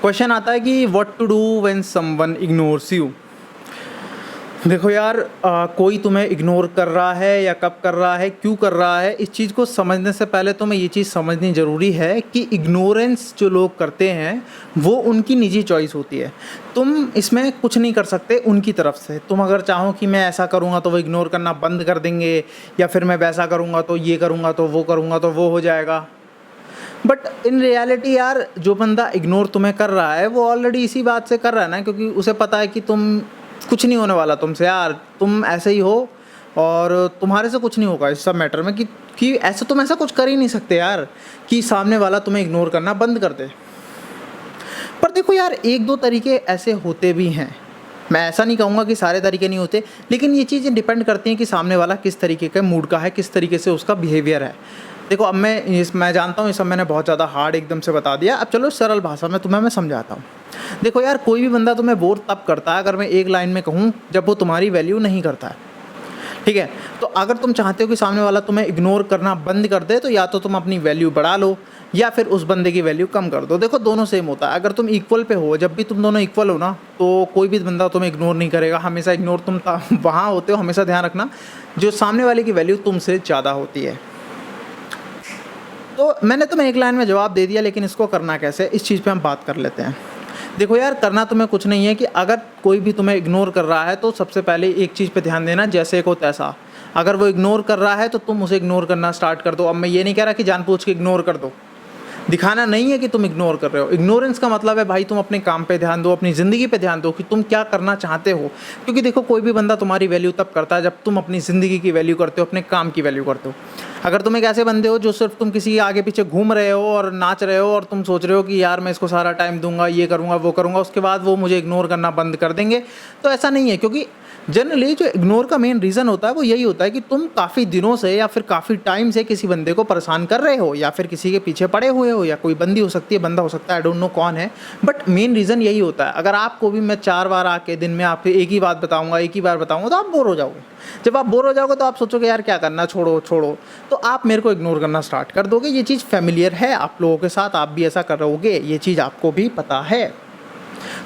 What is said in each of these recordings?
Question आता है कि what to do when someone ignores you. देखो यार, कोई तुम्हें इग्नोर कर रहा है या कब कर रहा है, क्यों कर रहा है, इस चीज़ को समझने से पहले तुम्हें ये चीज़ समझनी ज़रूरी है कि इग्नोरेंस जो लोग करते हैं वो उनकी निजी चॉइस होती है। तुम इसमें कुछ नहीं कर सकते उनकी तरफ से। तुम अगर चाहो कि मैं ऐसा करूँगा तो वो इग्नोर करना बंद कर देंगे, या फिर मैं वैसा करूँगा तो ये करूँगा तो वो हो जाएगा। बट इन रियलिटी यार, जो बंदा इग्नोर तुम्हें कर रहा है वो ऑलरेडी इसी बात से कर रहा है ना, क्योंकि उसे पता है कि तुम कुछ नहीं होने वाला तुमसे यार, तुम ऐसे ही हो और तुम्हारे से कुछ नहीं होगा इस सब मैटर में, कि ऐसे तुम ऐसा कुछ कर ही नहीं सकते यार कि सामने वाला तुम्हें इग्नोर करना बंद कर दे। पर देखो यार, एक दो तरीके ऐसे होते भी हैं। मैं ऐसा नहीं कहूँगा कि सारे तरीके नहीं होते, लेकिन ये चीज़ें डिपेंड करती हैं कि सामने वाला किस तरीके के मूड का है, किस तरीके से उसका बिहेवियर है। देखो, अब मैं जानता हूँ ये सब मैंने बहुत ज़्यादा हार्ड एकदम से बता दिया। अब चलो सरल भाषा में तुम्हें मैं समझाता हूँ। देखो यार, कोई भी बंदा तुम्हें बोर तब करता है, अगर मैं एक लाइन में कहूँ, जब वो तुम्हारी वैल्यू नहीं करता है। ठीक है, तो अगर तुम चाहते हो कि सामने वाला तुम्हें इग्नोर करना बंद कर दे, तो या तो तुम अपनी वैल्यू बढ़ा लो या फिर उस बंदे की वैल्यू कम कर दो। देखो, दोनों सेम होता है। अगर तुम इक्वल पे हो, जब भी तुम दोनों इक्वल हो ना, तो कोई भी बंदा तुम्हें इग्नोर नहीं करेगा। हमेशा इग्नोर तुम वहाँ होते हो, हमेशा ध्यान रखना, जो सामने वाले की वैल्यू तुमसे ज़्यादा होती है। तो मैंने तुम्हें एक लाइन में जवाब दे दिया, लेकिन इसको करना कैसे, इस चीज़ पे हम बात कर लेते हैं। देखो यार, करना तुम्हें कुछ नहीं है कि अगर कोई भी तुम्हें इग्नोर कर रहा है तो सबसे पहले एक चीज़ पे ध्यान देना, जैसे को तैसा। अगर वो इग्नोर कर रहा है तो तुम उसे इग्नोर करना स्टार्ट कर दो। अब मैं ये नहीं कह रहा कि जानबूझ के इग्नोर कर दो, दिखाना नहीं है कि तुम इग्नोर कर रहे हो। इग्नोरेंस का मतलब है भाई, तुम अपने काम पे ध्यान दो, अपनी ज़िंदगी पे ध्यान दो कि तुम क्या करना चाहते हो। क्योंकि देखो, कोई भी बंदा तुम्हारी वैल्यू तब करता है जब तुम अपनी ज़िंदगी की वैल्यू करते हो, अपने काम की वैल्यू करते हो। अगर तुम एक ऐसे बंदे हो जो सिर्फ तुम किसी के आगे पीछे घूम रहे हो और नाच रहे हो और तुम सोच रहे हो कि यार मैं इसको सारा टाइम दूंगा, ये करूंगा, वो करूंगा, उसके बाद वो मुझे इग्नोर करना बंद कर देंगे, तो ऐसा नहीं है। क्योंकि जनरली जो इग्नोर का मेन रीज़न होता है वो यही होता है कि तुम काफ़ी दिनों से या फिर काफ़ी टाइम से किसी बंदे को परेशान कर रहे हो, या फिर किसी के पीछे पड़े हुए हो, या कोई बंदी हो सकती है, बंदा हो सकता है, आई डोंट नो कौन है, बट मेन रीज़न यही होता है। अगर आपको भी मैं 4 बार आके दिन में आपको एक ही बात बताऊंगा, एक ही बार बताऊंगा, तो आप बोर हो जाओगे। जब आप बोर हो जाओगे तो आप सोचोगे यार क्या करना, छोड़ो छोड़ो, तो आप मेरे को इग्नोर करना स्टार्ट कर दोगे। ये चीज़ फैमिलियर है आप लोगों के साथ, आप भी ऐसा कर रहोगे, ये चीज़ आपको भी पता है।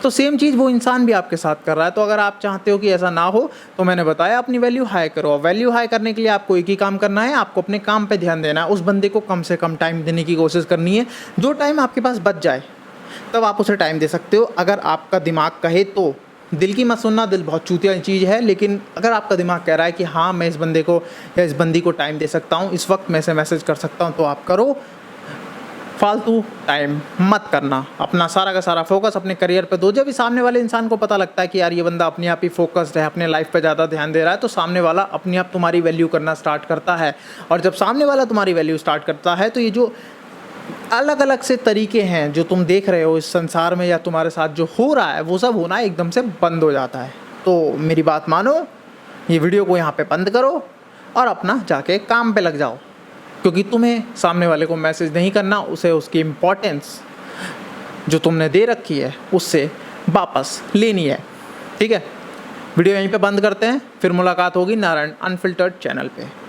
तो सेम चीज़ वो इंसान भी आपके साथ कर रहा है। तो अगर आप चाहते हो कि ऐसा ना हो, तो मैंने बताया अपनी वैल्यू हाई करो। वैल्यू हाई करने के लिए आपको एक ही काम करना है, आपको अपने काम पे ध्यान देना है। उस बंदे को कम से कम टाइम देने की कोशिश करनी है। जो टाइम आपके पास बच जाए तब आप उसे टाइम दे सकते हो, अगर आपका दिमाग कहे तो। दिल की मत सुनना, दिल बहुत चूतिया चीज़ है, लेकिन अगर आपका दिमाग कह रहा है कि हाँ मैं इस बंदे को या इस बंदी को टाइम दे सकता हूँ, इस वक्त मैं इसे मैसेज कर सकता हूँ, तो आप करो। फालतू टाइम मत करना, अपना सारा का सारा फोकस अपने करियर पे दो। जब भी सामने वाले इंसान को पता लगता है कि यार ये बंदा अपने आप ही फोकस्ड है, अपने लाइफ पे ज़्यादा ध्यान दे रहा है, तो सामने वाला अपने आप तुम्हारी वैल्यू करना स्टार्ट करता है। और जब सामने वाला तुम्हारी वैल्यू स्टार्ट करता है, तो ये जो अलग अलग से तरीके हैं जो तुम देख रहे हो इस संसार में या तुम्हारे साथ जो हो रहा है, वो सब होना एकदम से बंद हो जाता है। तो मेरी बात मानो, ये वीडियो को यहाँ पे बंद करो और अपना जाके काम पे लग जाओ। क्योंकि तुम्हें सामने वाले को मैसेज नहीं करना, उसे उसकी इम्पोर्टेंस जो तुमने दे रखी है उससे वापस लेनी है। ठीक है, वीडियो यहीं पे बंद करते हैं, फिर मुलाकात होगी नारायण अनफिल्टर्ड चैनल पे।